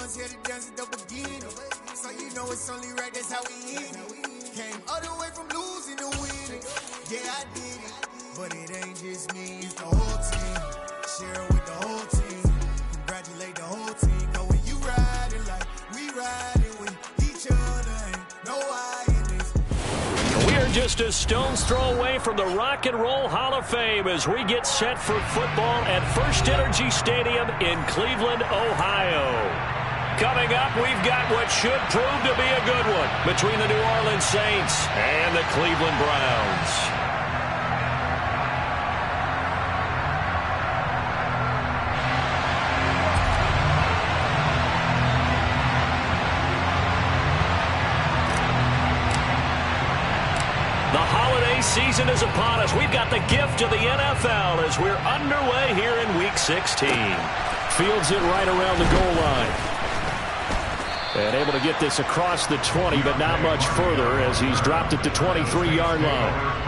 ones here to dance at the beginning. So you know it's only right, that's how we end it. Came all the way from losing to winning. Yeah, I did it, but it ain't just me, it's the whole team. Share it with the whole team. Congratulate the whole team. Cause when you riding like we riding with each other, ain't no I in this. We are just a stone's throw away from the Rock and Roll Hall of Fame as we get set for football at First Energy Stadium in Cleveland, Ohio. Coming up, we've got what should prove to be a good one between the New Orleans Saints and the Cleveland Browns. Season is upon us. We've got the gift of the NFL as we're underway here in Week 16. Fields it right around the goal line. And able to get this across the 20, but not much further as he's dropped it to 23-yard line.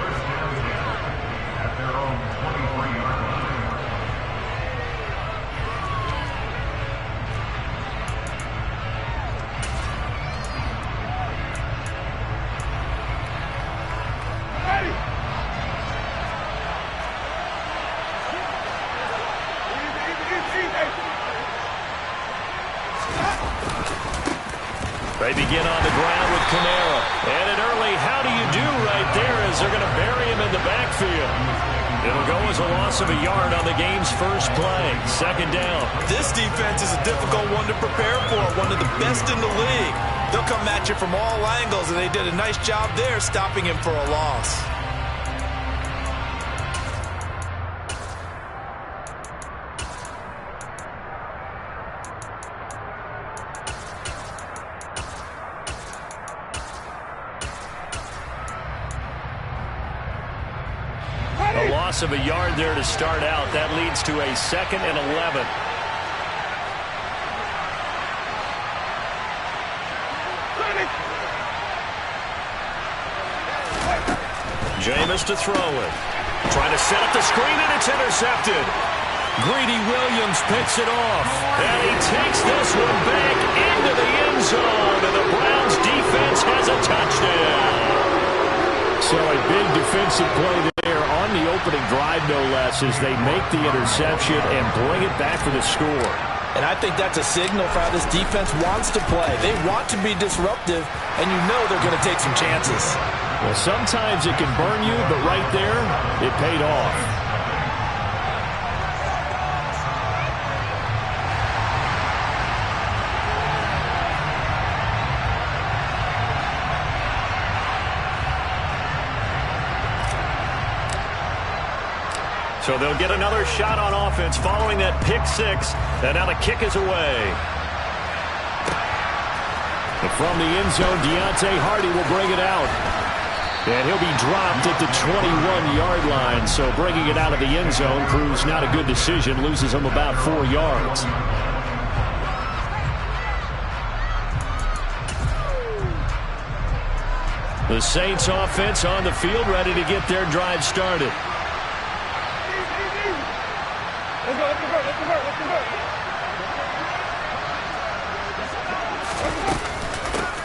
They begin on the ground with Kamara. And an early how do you do right there as they're going to bury him in the backfield. It'll go as a loss of a yard on the game's first play. Second down. This defense is a difficult one to prepare for, one of the best in the league. They'll come at you from all angles, and they did a nice job there stopping him for a loss. A loss of a yard there to start out. That leads to a 2nd and 11. Jameis to throw it. Trying to set up the screen, and it's intercepted. Greedy Williams picks it off. And he takes this one back into the end zone. And the Browns defense has a touchdown. So a big defensive play there on the opening drive, no less, as they make the interception and bring it back for the score. And I think that's a signal for how this defense wants to play. They want to be disruptive, and you know they're going to take some chances. Well, sometimes it can burn you, but right there, it paid off. So they'll get another shot on offense following that pick six. And now the kick is away. And from the end zone, Deontay Hardy will bring it out. And he'll be dropped at the 21-yard line. So bringing it out of the end zone proves not a good decision. Loses him about 4 yards. The Saints offense on the field, ready to get their drive started.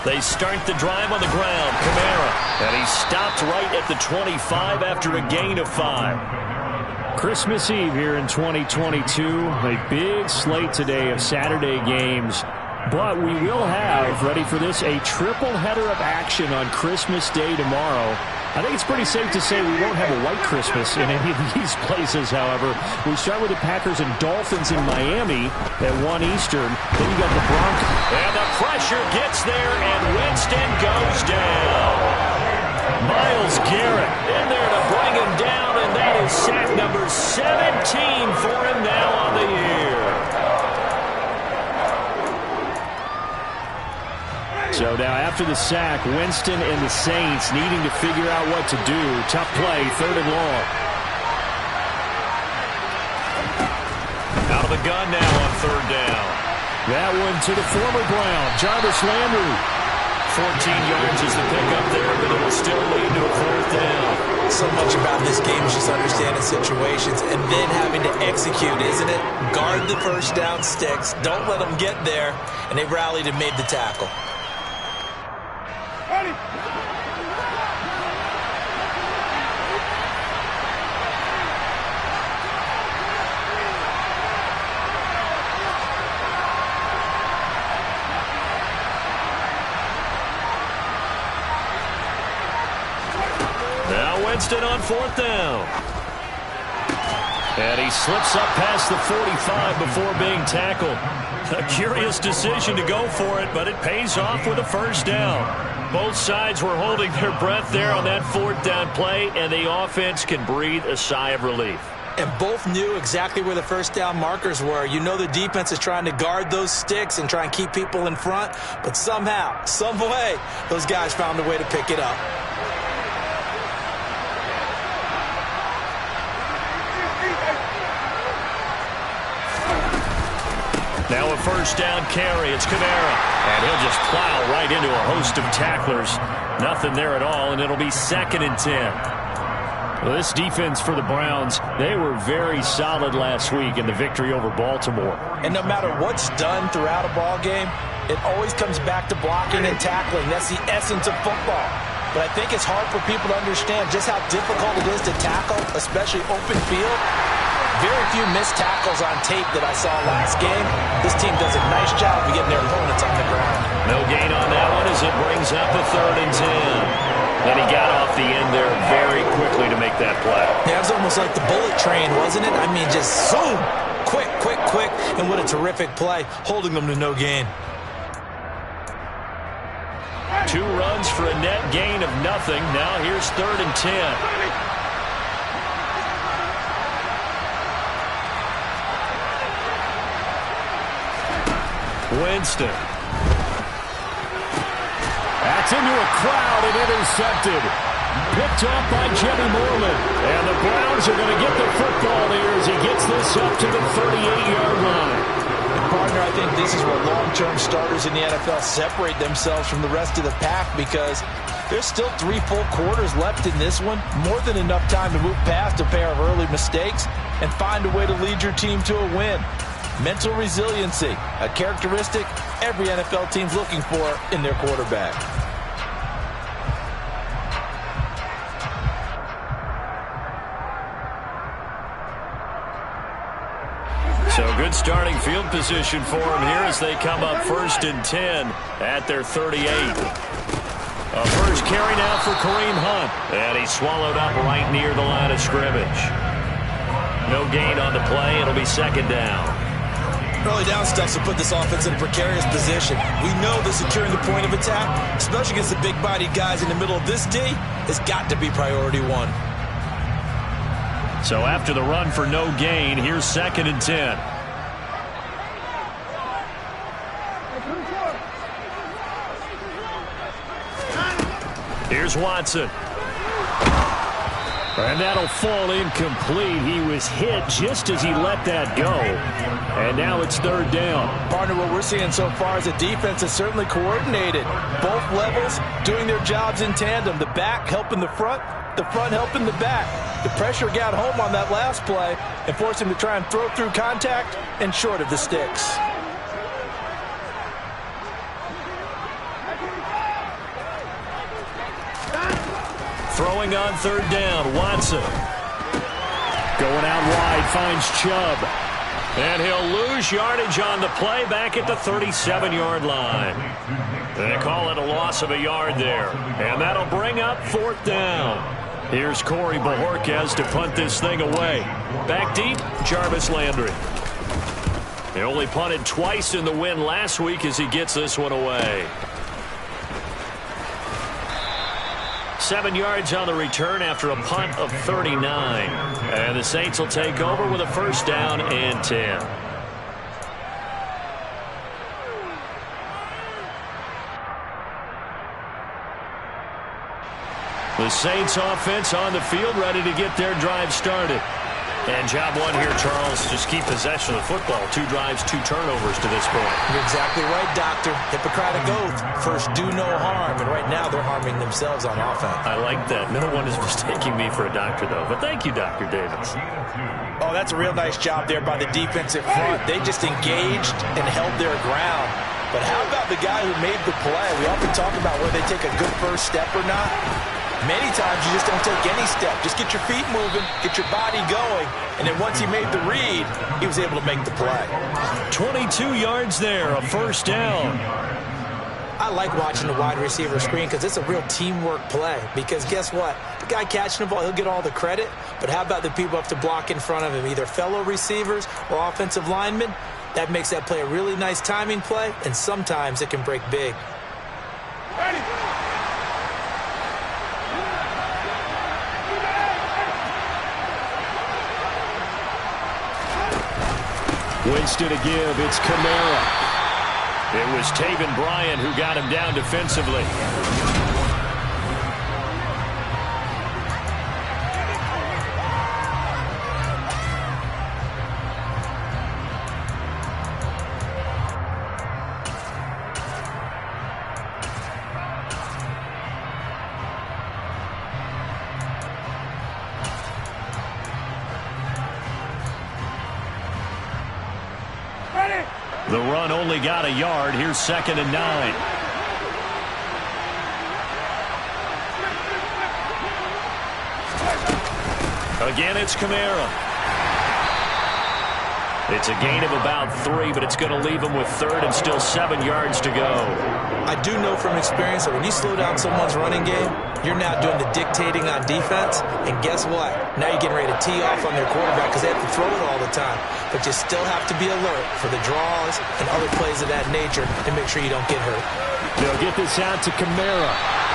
They start the drive on the ground. Kamara. And he stopped right at the 25 after a gain of 5. Christmas Eve here in 2022. A big slate today of Saturday games. But we will have, ready for this, a triple header of action on Christmas Day tomorrow. I think it's pretty safe to say we won't have a white Christmas in any of these places, however. We start with the Packers and Dolphins in Miami at 1 Eastern. Then you got the Broncos. And the pressure gets there, and Winston goes down. Myles Garrett in there to bring him down, and that is sack number 17 for him now on the year. So now after the sack, Winston and the Saints needing to figure out what to do. Tough play, 3rd and long. Out of the gun now on 3rd down. That one to the former Brown, Jarvis Landry. 14 yards is the pickup there, but it will still lead to a 4th down. So much about this game is just understanding situations and then having to execute, isn't it? Guard the first down sticks. Don't let them get there. And they rallied and made the tackle. Ready. Now Winston on 4th down. And he slips up past the 45 before being tackled. A curious decision to go for it, but it pays off with a first down. Both sides were holding their breath there on that 4th down play, and the offense can breathe a sigh of relief. And both knew exactly where the first down markers were. You know the defense is trying to guard those sticks and try and keep people in front, but somehow, some way, those guys found a way to pick it up. Now a first down carry. It's Kamara. And he'll just plow right into a host of tacklers. Nothing there at all, and it'll be 2nd and 10. Well, this defense for the Browns, they were very solid last week in the victory over Baltimore. And no matter what's done throughout a ball game, it always comes back to blocking and tackling. That's the essence of football. But I think it's hard for people to understand just how difficult it is to tackle, especially open field. Very few missed tackles on tape that I saw last game. This team does a nice job of getting their opponents on the ground. No gain on that one as it brings up a 3rd and 10. Then he got off the end there very quickly to make that play. Yeah, it was almost like the bullet train, wasn't it? I mean, just zoom. Quick, quick, quick. And what a terrific play, holding them to no gain. 2 runs for a net gain of nothing. Now here's 3rd and 10. Winston. That's into a crowd and intercepted. Picked off by Jimmy Moreland. And the Browns are going to get the football here as he gets this up to the 38-yard line. And partner, I think this is where long-term starters in the NFL separate themselves from the rest of the pack, because there's still 3 full quarters left in this one. More than enough time to move past a pair of early mistakes and find a way to lead your team to a win. Mental resiliency, a characteristic every NFL team's looking for in their quarterback. So good starting field position for him here as they come up 1st and 10 at their 38. A first carry now for Kareem Hunt. And he's swallowed up right near the line of scrimmage. No gain on the play. It'll be 2nd down. Early down stuff will put this offense in a precarious position. We know that securing the point of attack, especially against the big-bodied guys in the middle of this D, has got to be priority 1. So after the run for no gain, here's 2nd and 10. Here's Watson. And that'll fall incomplete. He was hit just as he let that go. And now it's 3rd down. Partner, what we're seeing so far is the defense is certainly coordinated. Both levels doing their jobs in tandem. The back helping the front helping the back. The pressure got home on that last play and forced him to try and throw through contact and short of the sticks. Throwing on 3rd down, Watson. Going out wide, finds Chubb. And he'll lose yardage on the play back at the 37-yard line. They call it a loss of a yard there. And that'll bring up 4th down. Here's Corey Bojorquez to punt this thing away. Back deep, Jarvis Landry. He only punted twice in the win last week as he gets this one away. 7 yards on the return after a punt of 39. And the Saints will take over with a 1st down and 10. The Saints offense on the field ready to get their drive started. And job one here, Charles, just keep possession of the football. 2 drives, 2 turnovers to this point. You're exactly right, Doctor. Hippocratic oath. First, do no harm. And right now, they're harming themselves on offense. I like that. No one is mistaking me for a doctor, though. But thank you, Dr. Davis. Oh, that's a real nice job there by the defensive front. They just engaged and held their ground. But how about the guy who made the play? We often talk about whether they take a good first step or not. Many times you just don't take any step. Just get your feet moving, get your body going, and then once he made the read, he was able to make the play. 22 yards there, a first down. I like watching the wide receiver screen because it's a real teamwork play. Because guess what? The guy catching the ball, he'll get all the credit. But how about the people up to block in front of him, either fellow receivers or offensive linemen? That makes that play a really nice timing play, and sometimes it can break big. Ready. Winston to give. It's Kamara. It was Taven Bryan who got him down defensively. The run only got a yard. Here's 2nd and 9. Again, it's Kamara. It's a gain of about 3, but it's going to leave him with 3rd and still 7 yards to go. I do know from experience that when you slow down someone's running game, you're now doing the dictating on defense. And guess what? Now you're getting ready to tee off on their quarterback because they have to throw it all the time. But you still have to be alert for the draws and other plays of that nature to make sure you don't get hurt. They'll get this out to Kamara.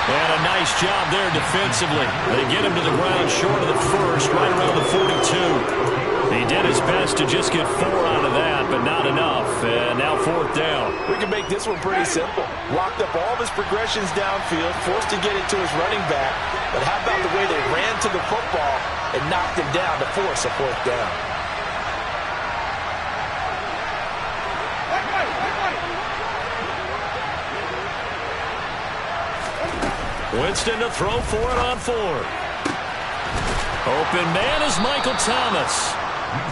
And a nice job there defensively. They get him to the ground short of the first, right around the 42. He did his best to just get 4 out of that, but not enough. And now 4th down. We can make this one pretty simple. Locked up all of his progressions downfield, forced to get it to his running back. But how about the way they ran to the football and knocked him down to force a 4th down? Winston to throw for it on 4th. Open man is Michael Thomas.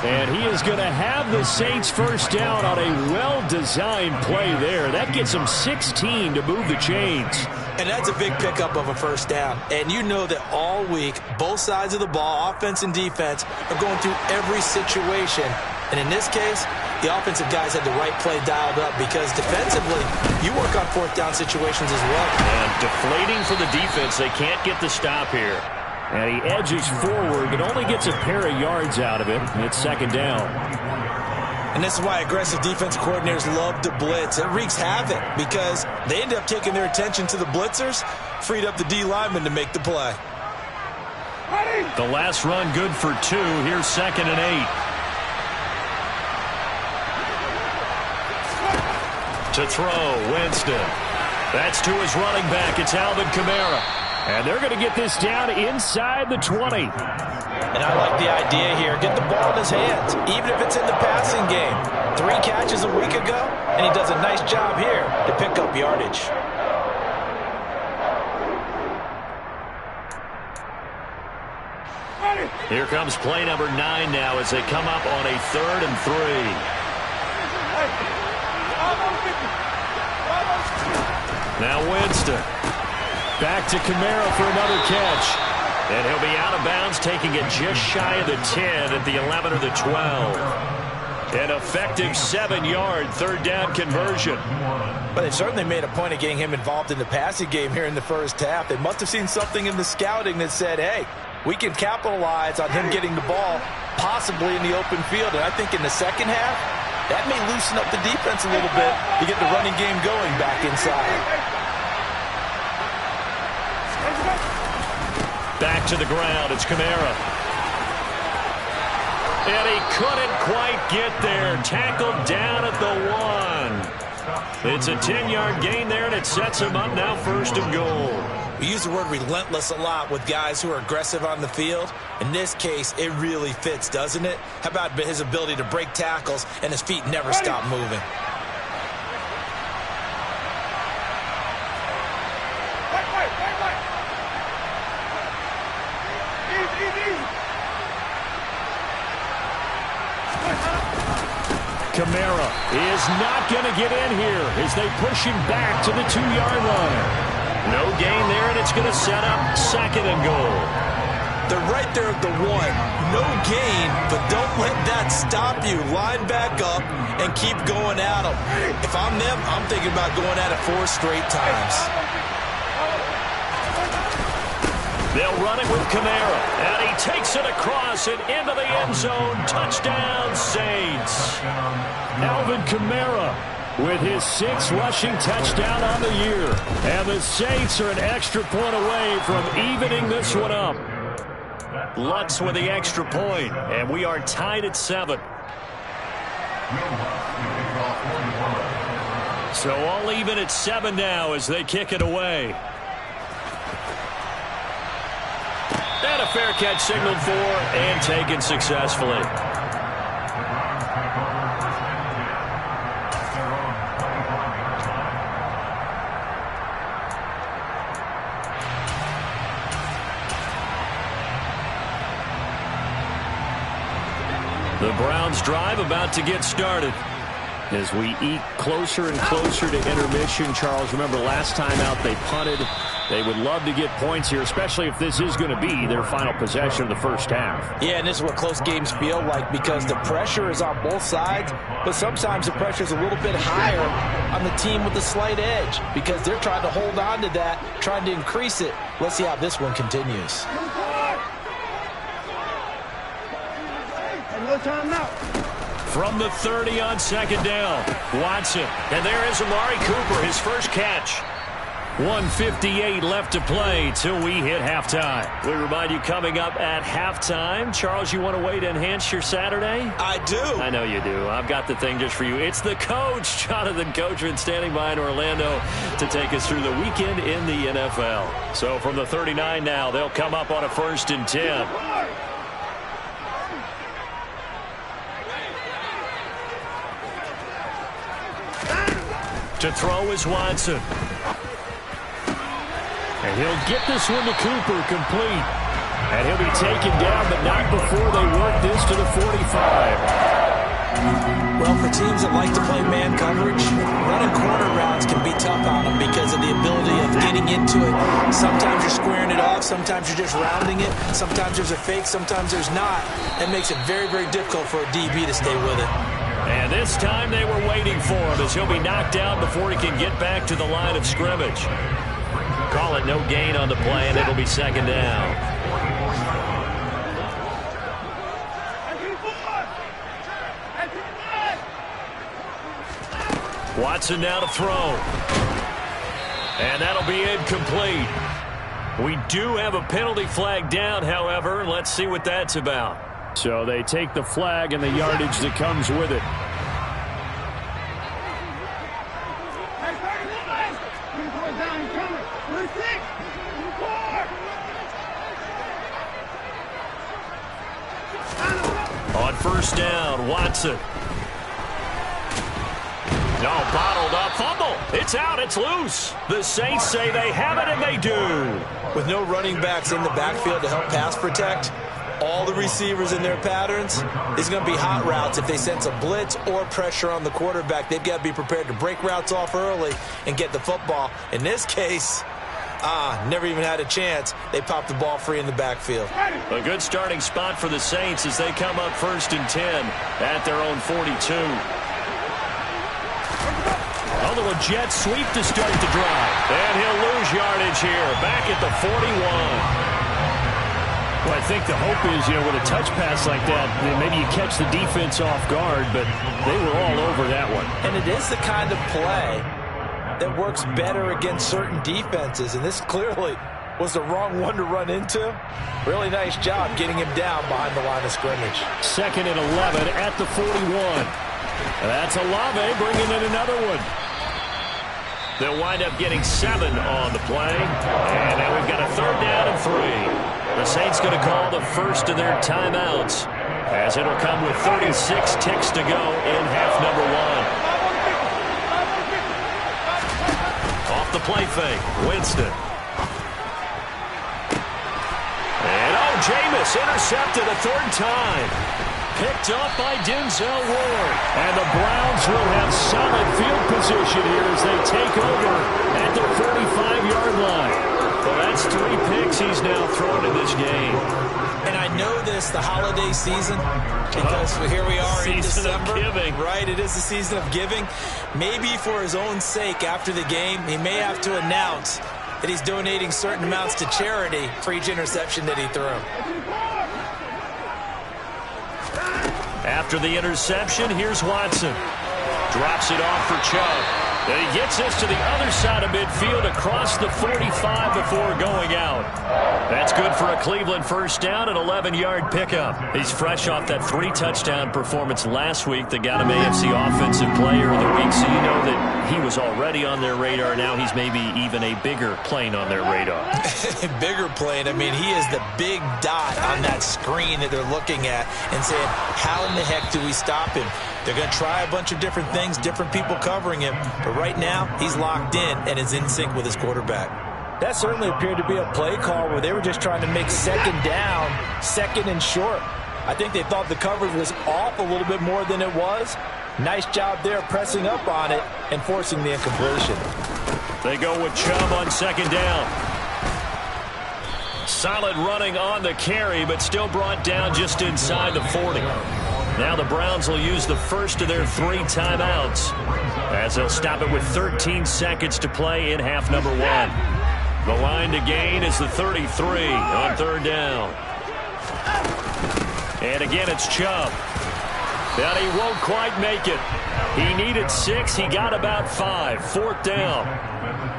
And he is going to have the Saints first down on a well-designed play there. That gets them 16 to move the chains. And that's a big pickup of a first down. And you know that all week, both sides of the ball, offense and defense, are going through every situation. And in this case, the offensive guys had the right play dialed up because defensively, you work on 4th down situations as well. And deflating for the defense. They can't get the stop here. And he edges forward, but only gets a pair of yards out of it. And it's 2nd down. And this is why aggressive defense coordinators love to blitz. It wreaks havoc because they end up taking their attention to the blitzers, freed up the D lineman to make the play. The last run good for 2. Here's 2nd and 8. To throw, Winston. That's to his running back. It's Alvin Kamara. And they're going to get this down inside the 20. And I like the idea here. Get the ball in his hands, even if it's in the passing game. 3 catches a week ago, and he does a nice job here to pick up yardage. Here comes play number 9 now as they come up on a 3rd and 3. Now Winston. Back to Kamara for another catch. And he'll be out of bounds, taking it just shy of the 10 at the 11 or the 12. An effective 7-yard 3rd down conversion. But they certainly made a point of getting him involved in the passing game here in the first half. They must have seen something in the scouting that said, hey, we can capitalize on him getting the ball possibly in the open field. And I think in the second half, that may loosen up the defense a little bit to get the running game going back inside. Back to the ground. It's Kamara. And he couldn't quite get there. Tackled down at the 1. It's a 10-yard gain there, and it sets him up now 1st and goal. We use the word relentless a lot with guys who are aggressive on the field. In this case, it really fits, doesn't it? How about his ability to break tackles and his feet never stop moving? Kamara is not going to get in here as they push him back to the 2-yard line. No gain there, and it's going to set up 2nd and goal. They're right there at the 1. No gain, but don't let that stop you. Line back up and keep going at them. If I'm them, I'm thinking about going at it 4 straight times. They'll run it with Kamara, and he takes it across and into the end zone. Touchdown, Saints. Alvin Kamara with his 6th rushing touchdown on the year. And the Saints are an extra point away from evening this one up. Lutz with the extra point, and we are tied at 7. So all even at 7 now as they kick it away. And a fair catch signaled for and taken successfully. The Browns drive about to get started. As we eke closer and closer to intermission, Charles, remember last time out they punted. They would love to get points here, especially if this is going to be their final possession of the first half. Yeah, and this is what close games feel like because the pressure is on both sides, but sometimes the pressure is a little bit higher on the team with the slight edge because they're trying to hold on to that, trying to increase it. Let's see how this one continues. No time now. From the 30 on 2nd down, Watson. And there is Amari Cooper, his first catch. 1:58 left to play till we hit halftime. We remind you coming up at halftime. Charles, you want a way to enhance your Saturday? I do. I know you do. I've got the thing just for you. It's the coach, Jonathan Coachman, standing by in Orlando to take us through the weekend in the NFL. So from the 39 now, they'll come up on a 1st and 10. To throw is Watson. And he'll get this one to Cooper complete. And he'll be taken down, but not before they work this to the 45. Well, for teams that like to play man coverage, running corner routes can be tough on them because of the ability of getting into it. Sometimes you're squaring it off. Sometimes you're just rounding it. Sometimes there's a fake. Sometimes there's not. That makes it very, very difficult for a DB to stay with it. And this time they were waiting for him as he'll be knocked down before he can get back to the line of scrimmage. Call it no gain on the play, and it'll be 2nd down. Watson now to throw. And that'll be incomplete. We do have a penalty flag down, however. Let's see what that's about. So they take the flag and the yardage that comes with it. On 1st down, Watson. No, bottled up. Fumble. It's out. It's loose. The Saints say they have it, and they do. With no running backs in the backfield to help pass protect, all the receivers in their patterns, it's going to be hot routes. If they sense a blitz or pressure on the quarterback, they've got to be prepared to break routes off early and get the football. In this case, never even had a chance. They popped the ball free in the backfield. A good starting spot for the Saints as they come up 1st and 10 at their own 42. A little jet sweep to start the drive. And he'll lose yardage here, back at the 41. Well, I think the hope is, with a touch pass like that, maybe you catch the defense off guard, but they were all over that one. And it is the kind of play that works better against certain defenses, and this clearly was the wrong one to run into. Really nice job getting him down behind the line of scrimmage. 2nd and 11 at the 41. And that's Olave bringing in another one. They'll wind up getting 7 on the play. And now we've got a 3rd down and 3. The Saints going to call the first of their timeouts, as it'll come with 36 ticks to go in half number 1. Off the play fake, Winston. And Jameis intercepted a 3rd time. Picked up by Denzel Ward. And the Browns will have solid field position here as they take over at the 45-yard line. Well, that's 3 picks he's now thrown in this game. And I know this, the holiday season, because here we are in December. Season of giving. Right, it is the season of giving. Maybe for his own sake after the game, he may have to announce that he's donating certain amounts to charity for each interception that he threw. After the interception, here's Watson. Drops it off for Chubb. And he gets this to the other side of midfield across the 45 before going out. That's good for a Cleveland first down, an 11-yard pickup. He's fresh off that 3-touchdown performance last week that got him AFC Offensive Player of the Week, so you know that he was already on their radar. Now he's maybe even a bigger plane on their radar. Bigger plane. I mean, he is the big dot on that screen that they're looking at and saying, how in the heck do we stop him? They're going to try a bunch of different things, different people covering him. But right now, he's locked in and is in sync with his quarterback. That certainly appeared to be a play call where they were just trying to make 2nd down, 2nd and short. I think they thought the coverage was off a little bit more than it was. Nice job there pressing up on it and forcing the incompletion. They go with Chubb on 2nd down. Solid running on the carry, but still brought down just inside the 40. Now the Browns will use the first of their 3 timeouts, as they'll stop it with 13 seconds to play in half number 1. The line to gain is the 33 on 3rd down. And again, it's Chubb. But he won't quite make it. He needed 6. He got about 5. 4th down.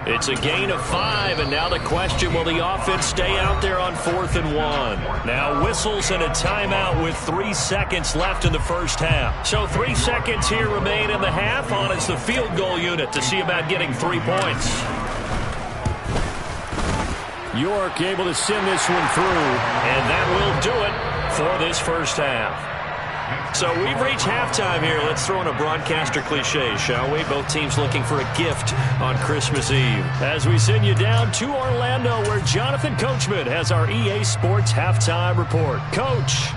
It's a gain of 5, and now the question, will the offense stay out there on 4th and 1? Now whistles and a timeout with 3 seconds left in the first half. So 3 seconds here remain in the half. On is the field goal unit to see about getting 3 points. York able to send this one through, and that will do it for this first half. So we've reached halftime here. Let's throw in a broadcaster cliche, shall we? Both teams looking for a gift on Christmas Eve. As we send you down to Orlando, where Jonathan Coachman has our EA Sports Halftime Report. Coach.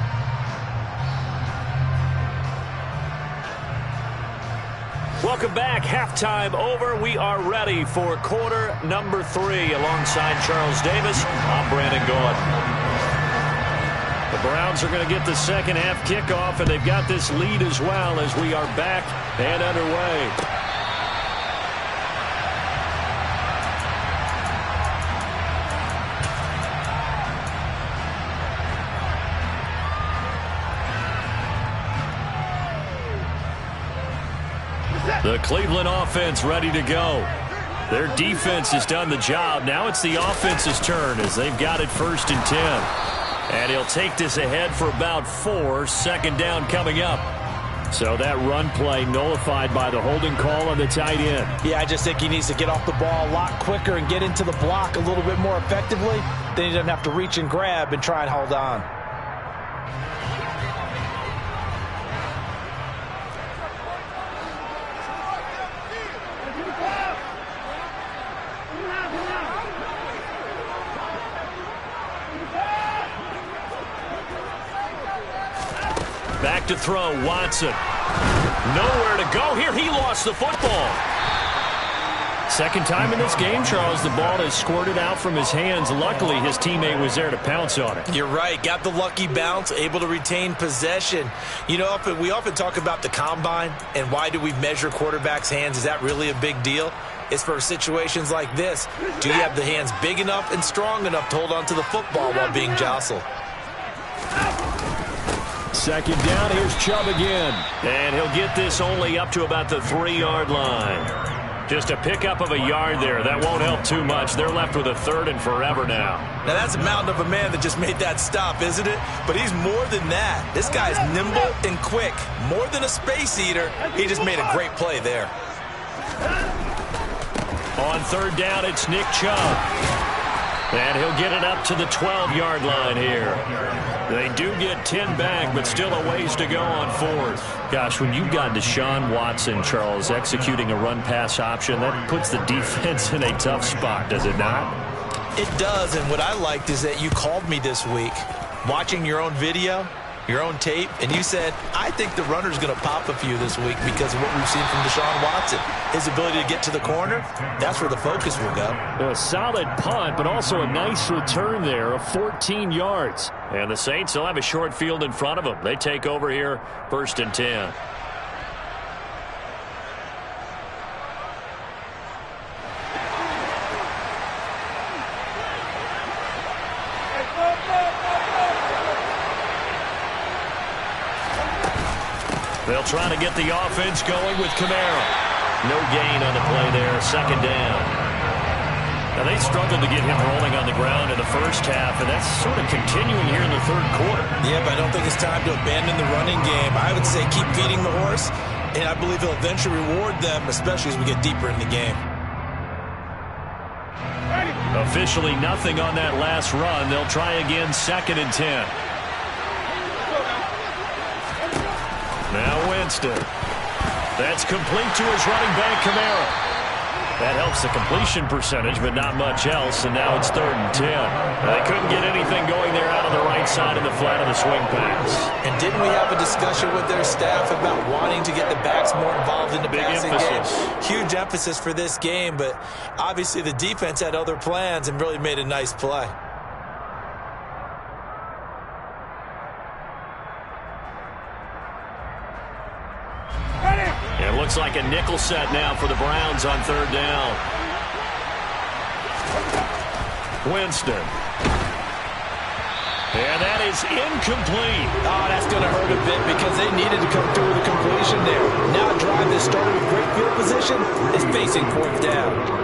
Welcome back. Halftime over. We are ready for quarter number 3. Alongside Charles Davis, I'm Brandon Gaudin. The Browns are going to get the second half kickoff, and they've got this lead as well as we are back and underway. The Cleveland offense ready to go. Their defense has done the job. Now it's the offense's turn as they've got it 1st and 10. And he'll take this ahead for about 4. 2nd down coming up. So that run play nullified by the holding call on the tight end. Yeah, I just think he needs to get off the ball a lot quicker and get into the block a little bit more effectively. Then he doesn't have to reach and grab and try and hold on. Back to throw, Watson. Nowhere to go here. He lost the football. Second time in this game, Charles, the ball has squirted out from his hands. Luckily, his teammate was there to pounce on it. You're right. Got the lucky bounce, able to retain possession. You know, we often talk about the combine and why do we measure quarterbacks' hands. Is that really a big deal? It's for situations like this. Do you have the hands big enough and strong enough to hold on to the football while being jostled? Second down, here's Chubb again. And he'll get this only up to about the 3-yard line. Just a pickup of a yard there. That won't help too much. They're left with a 3rd and forever now. Now that's a mountain of a man that just made that stop, isn't it? But he's more than that. This guy's nimble and quick. More than a space eater. He just made a great play there. On third down, it's Nick Chubb. And he'll get it up to the 12-yard line here. They do get 10 back, but still a ways to go on fourth. Gosh, when you've got Deshaun Watson, Charles, executing a run-pass option, that puts the defense in a tough spot, does it not? It does, and what I liked is that you called me this week, watching your own video, your own tape, and you said, I think the runner's going to pop a few this week because of what we've seen from Deshaun Watson. His ability to get to the corner, that's where the focus will go. A solid punt, but also a nice return there of 14 yards. And the Saints will have a short field in front of them. They take over here, 1st and 10. They'll try to get the offense going with Kamara. No gain on the play there, 2nd down. Now, they struggled to get him rolling on the ground in the first half, and that's sort of continuing here in the 3rd quarter. Yeah, but I don't think it's time to abandon the running game. I would say keep feeding the horse, and I believe he'll eventually reward them, especially as we get deeper in the game. Officially nothing on that last run. They'll try again, 2nd and 10. Now Winston. That's complete to his running back, Kamara. That helps the completion percentage, but not much else, and now it's 3rd and 10. They couldn't get anything going there out on the right side of the flat of the swing pass. And didn't we have a discussion with their staff about wanting to get the backs more involved in the passing game? Huge emphasis for this game, but obviously the defense had other plans and really made a nice play. It looks like a nickel set now for the Browns on 3rd down. Winston. And that is incomplete. Oh, that's going to hurt a bit because they needed to come through with a completion there. Now a drive that started with great field position is facing 4th down.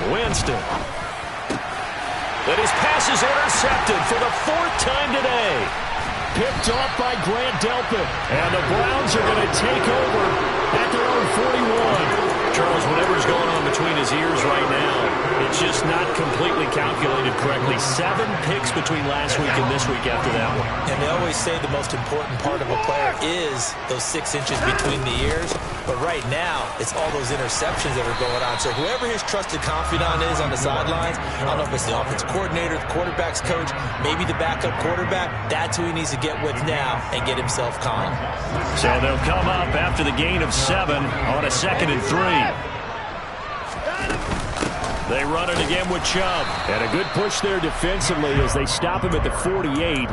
Winston. And his pass is intercepted for the 4th time today. Picked off by Grant Delpit. And the Browns are going to take over at their own 41. Charles, whatever's going on between his ears right now, it's just not completely calculated correctly. 7 picks between last week and this week after that one. And they always say the most important part of a player is those 6 inches between the ears. But right now, it's all those interceptions that are going on. So whoever his trusted confidant is on the sidelines, I don't know if it's the offensive coordinator, the quarterback's coach, maybe the backup quarterback, that's who he needs to get with now and get himself calm. So they'll come up after the gain of 7 on a 2nd and 3. They run it again with Chubb. And a good push there defensively as they stop him at the 48.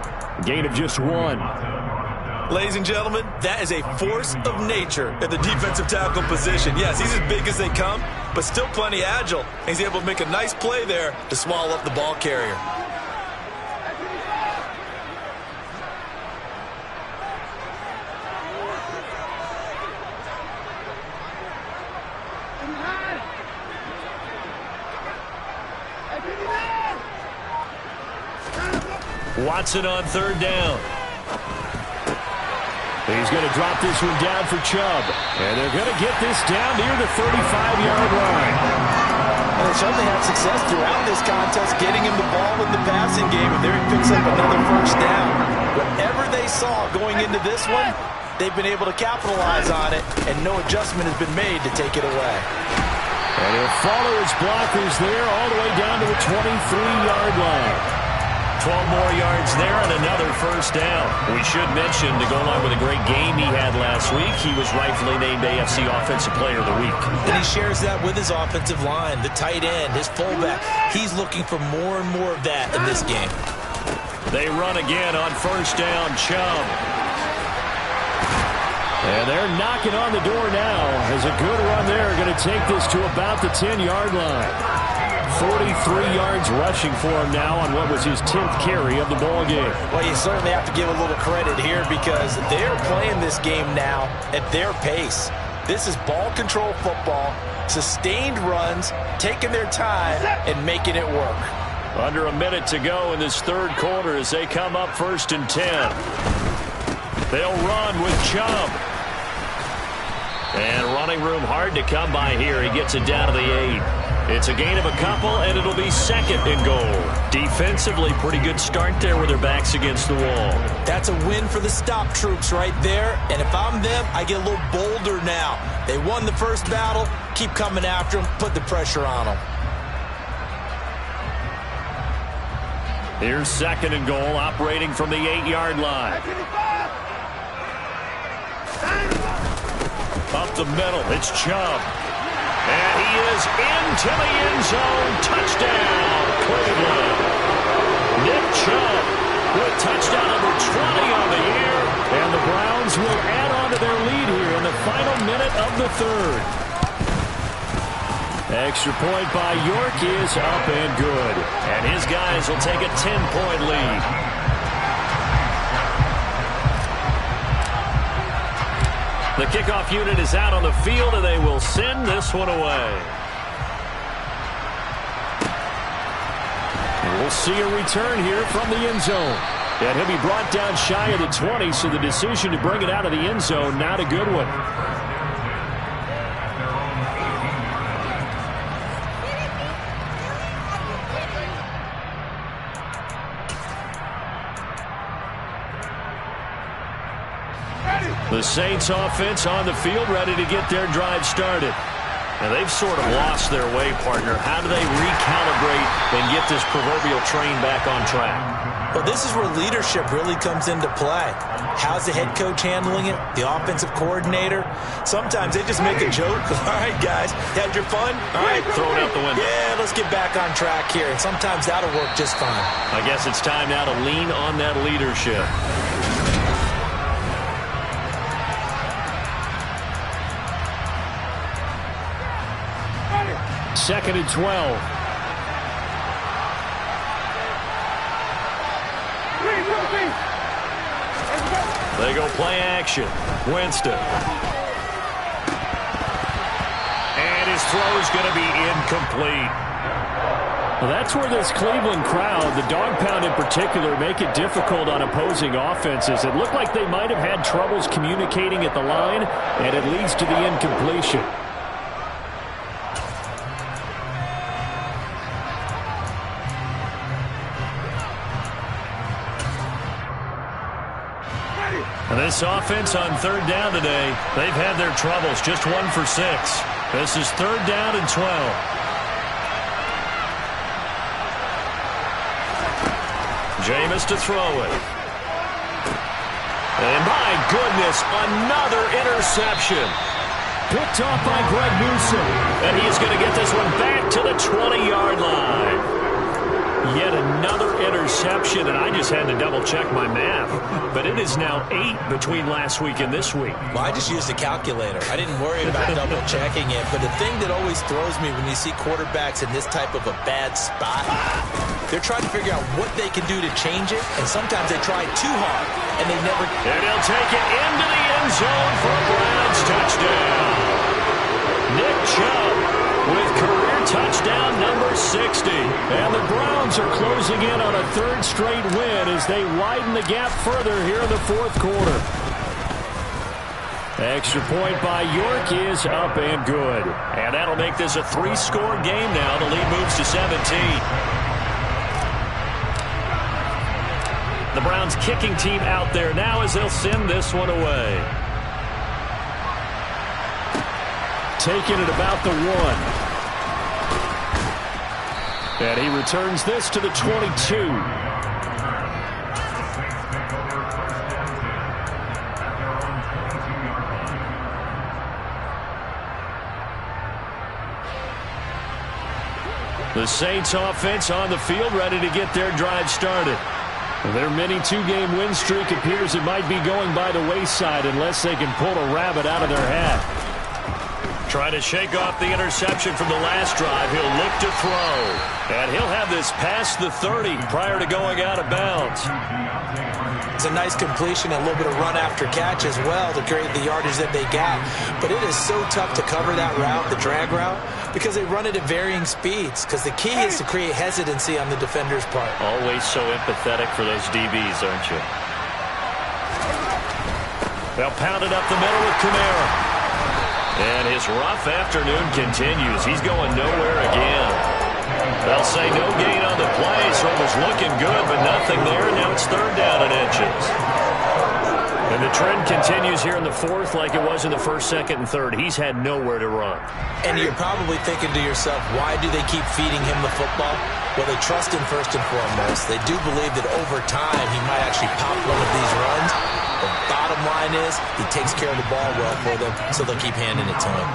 Gain of just 1. Ladies and gentlemen, that is a force of nature at the defensive tackle position. Yes, he's as big as they come, but still plenty agile. He's able to make a nice play there to swallow up the ball carrier. Watson on 3rd down. He's going to drop this one down for Chubb. And they're going to get this down near the 35-yard line. And they certainly had success throughout this contest, getting him the ball in the passing game, and there he picks up another 1st down. Whatever they saw going into this one, they've been able to capitalize on it, and no adjustment has been made to take it away. And he'll follow his blockers there all the way down to the 23-yard line. 12 more yards there and another 1st down. We should mention, to go along with a great game he had last week, he was rightfully named AFC Offensive Player of the Week. And he shares that with his offensive line, the tight end, his fullback. He's looking for more and more of that in this game. They run again on 1st down, Chubb. And they're knocking on the door now as a good run there. Going to take this to about the 10-yard line. 43 yards rushing for him now on what was his 10th carry of the ball game. Well, you certainly have to give a little credit here because they're playing this game now at their pace. This is ball control football, sustained runs, taking their time and making it work. Under a minute to go in this third quarter as they come up 1st and 10. They'll run with Chubb. And running room hard to come by here. He gets it down to the 8. It's a gain of a couple, and it'll be 2nd and goal. Defensively, pretty good start there with their backs against the wall. That's a win for the stop troops right there. And if I'm them, I get a little bolder now. They won the first battle. Keep coming after them. Put the pressure on them. Here's 2nd and goal, operating from the 8-yard line. Up the middle, it's Chubb. And he is into the end zone. Touchdown, Cleveland. Nick Chubb with touchdown number 20 on the year. And the Browns will add on to their lead here in the final minute of the third. Extra point by York is up and good. And his guys will take a 10-point lead. The kickoff unit is out on the field, and they will send this one away. And we'll see a return here from the end zone. And he'll be brought down shy of the 20, so the decision to bring it out of the end zone, not a good one. The Saints offense on the field, ready to get their drive started. And they've sort of lost their way, partner. How do they recalibrate and get this proverbial train back on track? Well, this is where leadership really comes into play. How's the head coach handling it? The offensive coordinator? Sometimes they just make a joke. All right, guys, had your fun? All right, throw it out the window. Yeah, let's get back on track here. And sometimes that'll work just fine. I guess it's time now to lean on that leadership. 2nd and 12. They go play action. Winston. And his throw is going to be incomplete. Well, that's where this Cleveland crowd, the dog pound in particular, make it difficult on opposing offenses. It looked like they might have had troubles communicating at the line, and it leads to the incompletion. And this offense on 3rd down today, they've had their troubles. Just 1 for 6. This is 3rd down and 12. Jameis to throw it. And my goodness, another interception. Picked off by Greg Newsome. And he's going to get this one back to the 20-yard line. Yet another interception, and I just had to double-check my math. But it is now 8 between last week and this week. Well, I just used a calculator. I didn't worry about double-checking it. But the thing that always throws me when you see quarterbacks in this type of a bad spot, they're trying to figure out what they can do to change it, and sometimes they try too hard, and they never... And he'll take it into the end zone for a Browns touchdown. Nick Chubb with career touchdown number 60. And the Browns are closing in on a 3rd straight win as they widen the gap further here in the 4th quarter. Extra point by York is up and good. And that'll make this a 3-score game now. The lead moves to 17. The Browns kicking team out there now as they'll send this one away. Taking it about the 1. And he returns this to the 22. The Saints offense on the field, ready to get their drive started. Their mini two-game win streak appears it might be going by the wayside unless they can pull a rabbit out of their hat. Trying to shake off the interception from the last drive. He'll look to throw. And he'll have this past the 30 prior to going out of bounds. It's a nice completion and a little bit of run after catch as well to create the yardage that they got. But it is so tough to cover that route, the drag route, because they run it at varying speeds. Because the key is to create hesitancy on the defender's part. Always so empathetic for those DBs, aren't you? They'll pound it up the middle with Kamara. And his rough afternoon continues. He's going nowhere again. They'll say no gain on the play, so it was looking good, but nothing there. Now it's 3rd down and inches. And the trend continues here in the 4th like it was in the 1st, 2nd, and 3rd. He's had nowhere to run. And you're probably thinking to yourself, why do they keep feeding him the football? Well, they trust him first and foremost. They do believe that over time he might actually pop one of these runs. The bottom line is he takes care of the ball well for them, so they'll keep handing it to him.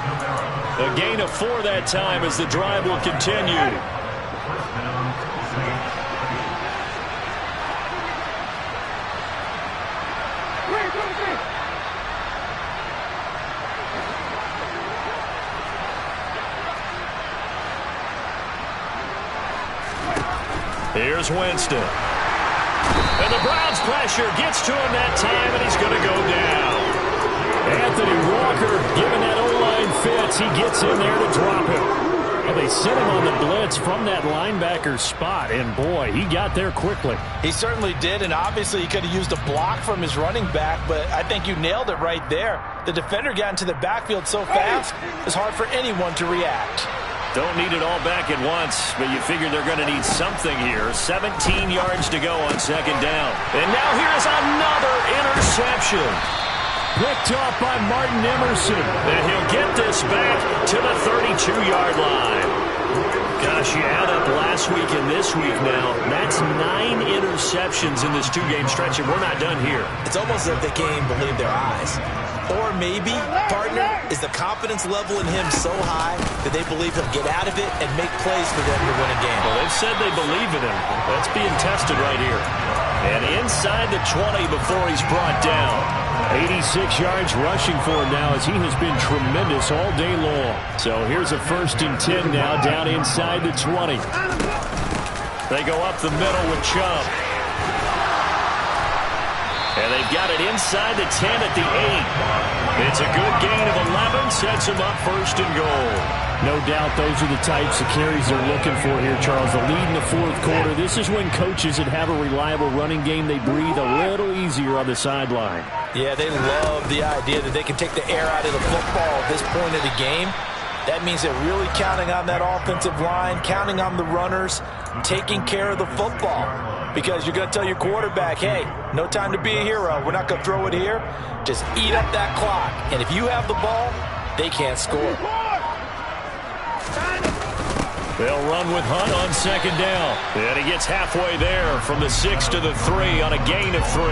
A gain of 4 that time as the drive will continue. Here's Winston. And the Browns pressure gets to him that time, and he's going to go down. Anthony Walker giving that O-line fits. He gets in there to drop him. Well, they sent him on the blitz from that linebacker spot, and boy, he got there quickly. He certainly did, and obviously he could have used a block from his running back, but I think you nailed it right there. The defender got into the backfield so fast, it's hard for anyone to react. Don't need it all back at once, but you figure they're going to need something here. 17 yards to go on 2nd down. And now here's another interception. Picked off by Martin Emerson. And he'll get this back to the 32-yard line. Gosh, you add up last week and this week now. That's 9 interceptions in this 2-game stretch, and we're not done here. It's almost as if they can't even believe their eyes. Or maybe, partner, is the confidence level in him so high that they believe he'll get out of it and make plays for them to win a game. Well, they've said they believe in him. That's being tested right here. And inside the 20 before he's brought down. 86 yards rushing for him now as he has been tremendous all day long. So here's a 1st and 10 now down inside the 20. They go up the middle with Chubb. And they've got it inside the 10 at the 8. It's a good gain of 11, sets them up 1st and goal. No doubt those are the types of carries they're looking for here, Charles. The lead in the 4th quarter. This is when coaches that have a reliable running game, they breathe a little easier on the sideline. Yeah, they love the idea that they can take the air out of the football at this point of the game. That means they're really counting on that offensive line, counting on the runners, taking care of the football. Because you're going to tell your quarterback, hey, no time to be a hero. We're not going to throw it here. Just eat up that clock. And if you have the ball, they can't score. They'll run with Hunt on 2nd down. And he gets halfway there from the 6 to the 3 on a gain of 3.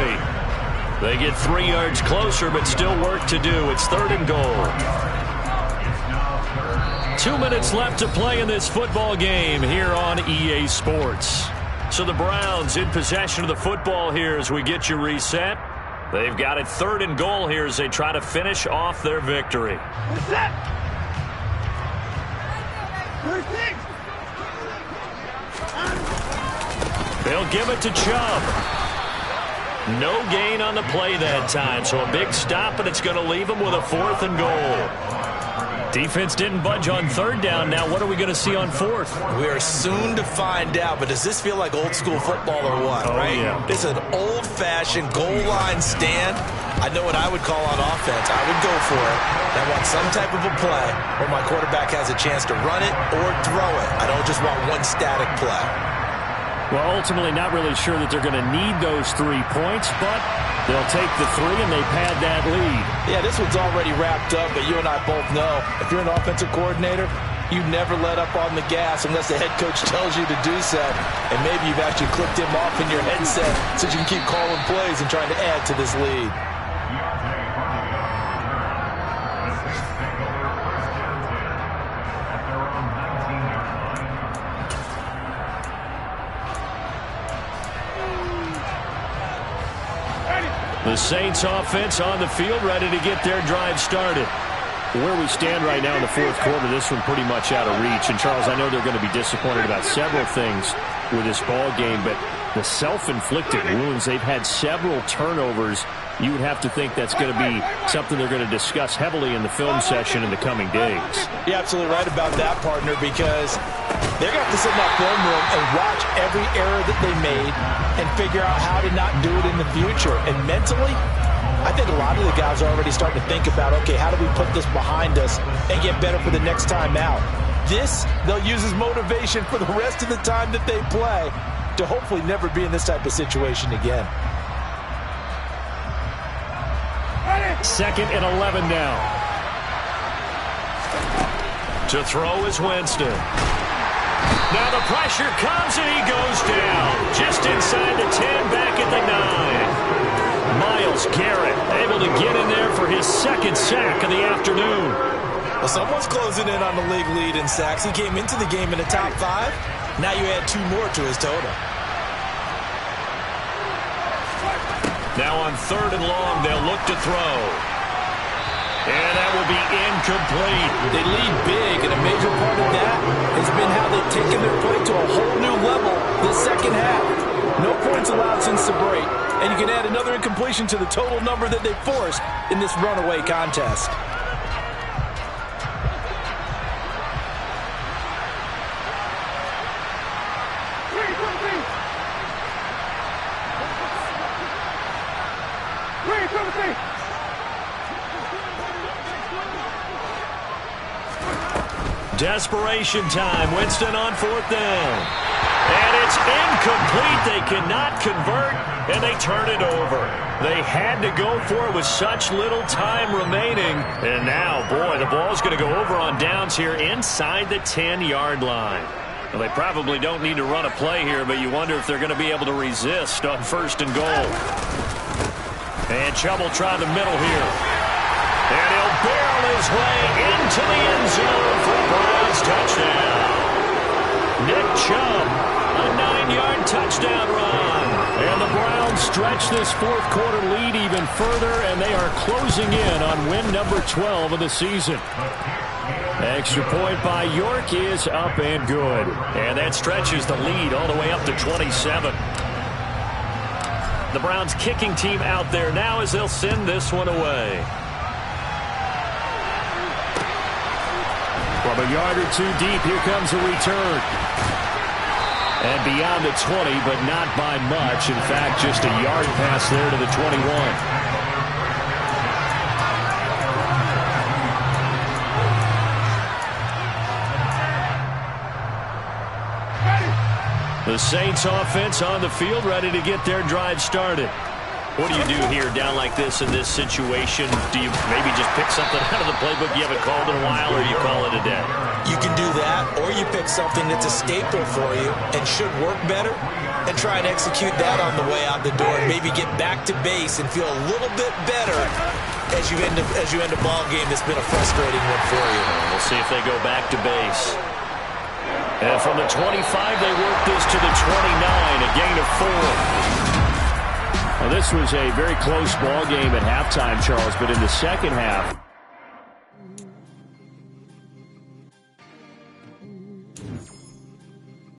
They get 3 yards closer, but still work to do. It's 3rd and goal. 2 minutes left to play in this football game here on EA Sports. So the Browns in possession of the football here as we get you reset. They've got it 3rd and goal here as they try to finish off their victory. They'll give it to Chubb. No gain on the play that time, so a big stop, and it's going to leave them with a 4th and goal. Defense didn't budge on 3rd down. Now what are we going to see on 4th? We are soon to find out, but does this feel like old school football or what, right? Yeah. This is an old-fashioned goal line stand. I know what I would call on offense. I would go for it. I want some type of a play where my quarterback has a chance to run it or throw it. I don't just want one static play. Well, ultimately not really sure that they're going to need those 3 points, but they'll take the 3 and they pad that lead. Yeah, this one's already wrapped up, but you and I both know if you're an offensive coordinator, you never let up on the gas unless the head coach tells you to do so. And maybe you've actually clicked him off in your headset so you can keep calling plays and trying to add to this lead. The Saints offense on the field, ready to get their drive started. Where we stand right now in the fourth quarter, this one pretty much out of reach. And, Charles, I know they're going to be disappointed about several things with this ball game, but the self-inflicted wounds, they've had several turnovers. You would have to think that's going to be something they're going to discuss heavily in the film session in the coming days. You're absolutely right about that, partner, because they're going to have to sit in that film room and watch every error that they made and figure out how to not do it in the future. And mentally, I think a lot of the guys are already starting to think about, okay, how do we put this behind us and get better for the next time out? This, they'll use as motivation for the rest of the time that they play to hopefully never be in this type of situation again. 2nd and 11 now. To throw is Winston. Now the pressure comes and he goes down. Just inside the 10, back at the 9. Myles Garrett able to get in there for his 2nd sack of the afternoon. Well, someone's closing in on the league lead in sacks. He came into the game in the top 5. Now you add 2 more to his total. Now on 3rd and long, they'll look to throw. And that will be incomplete. They lead big, and a major part of that has been how they've taken their play to a whole new level this second half. No points allowed since the break, and you can add another incompletion to the total number that they forced in this runaway contest. Desperation time. Winston on 4th down. And it's incomplete. They cannot convert, and they turn it over. They had to go for it with such little time remaining. And now, boy, the ball's going to go over on downs here inside the 10-yard line. Well, they probably don't need to run a play here, but you wonder if they're going to be able to resist on 1st and goal. And Chubb try the middle here. And he'll barrel his way into the end zone for a Browns touchdown. Nick Chubb, a 9-yard touchdown run. And the Browns stretch this fourth quarter lead even further, and they are closing in on win number 12 of the season. Extra point by York is up and good. And that stretches the lead all the way up to 27. The Browns kicking team out there now as they'll send this one away. From a yard or 2 deep, here comes a return. And beyond the 20, but not by much. In fact, just a yard pass there to the 21. The Saints offense on the field, ready to get their drive started. What do you do here down like this in this situation? Do you maybe just pick something out of the playbook you haven't called in a while, or you call it a day? You can do that, or you pick something that's a staple for you and should work better and try and execute that on the way out the door and maybe get back to base and feel a little bit better as you end a ball game that's been a frustrating one for you. We'll see if they go back to base. And from the 25, they work this to the 29, a gain of 4. Well, this was a very close ball game at halftime, Charles, but in the second half,